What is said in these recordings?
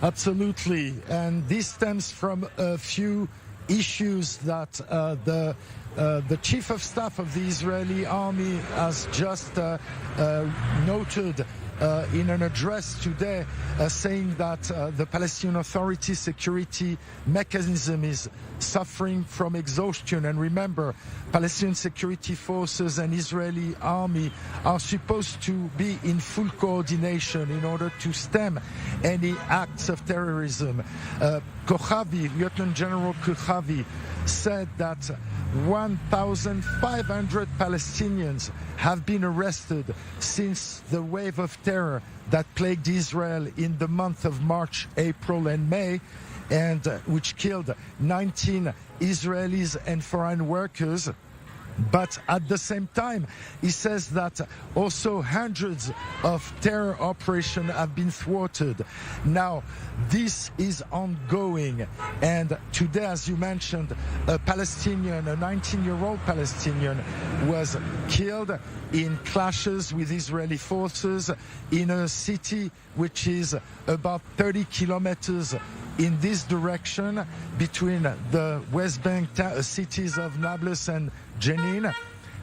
Absolutely, and this stems from a few issues that the chief of staff of the Israeli army has just noted in an address today, saying that the Palestinian Authority security mechanism is suffering from exhaustion. And remember, Palestinian security forces and Israeli army are supposed to be in full coordination in order to stem any acts of terrorism. Lieutenant General Kochavi said that 1,500 Palestinians have been arrested since the wave of terror that plagued Israel in the month of March, April and May, and which killed 19 Israelis and foreign workers. But at the same time, he says that also hundreds of terror operations have been thwarted. Now, this is ongoing. And today, as you mentioned, a Palestinian, a 19-year-old Palestinian, was killed in clashes with Israeli forces in a city which is about 30 kilometers in this direction between the West Bank cities of Nablus and Jenin.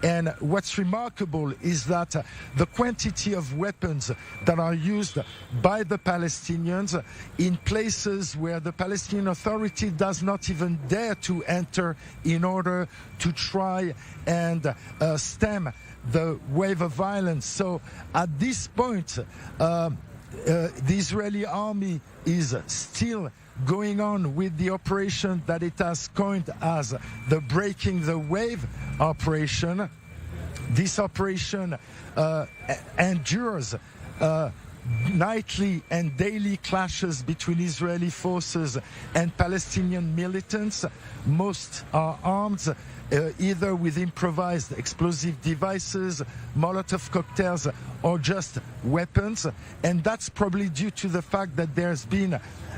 And what's remarkable is that the quantity of weapons that are used by the Palestinians in places where the Palestinian Authority does not even dare to enter in order to try and stem the wave of violence. So at this point, the Israeli army is still going on with the operation that it has coined as the Breaking the Wave operation. This operation endures nightly and daily clashes between Israeli forces and Palestinian militants. Most are armed either with improvised explosive devices, Molotov cocktails, or just weapons. And that's probably due to the fact that there's been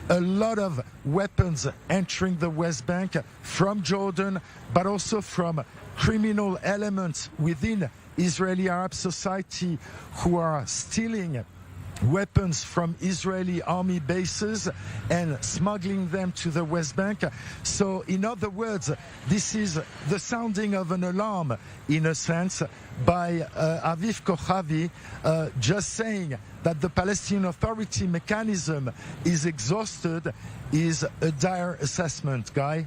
a lot of weapons entering the West Bank from Jordan, but also from criminal elements within Israeli Arab society who are stealing weapons from Israeli army bases and smuggling them to the West Bank. So in other words, this is the sounding of an alarm, in a sense, by Aviv Kochavi, just saying that the Palestinian Authority mechanism is exhausted is a dire assessment, Guy.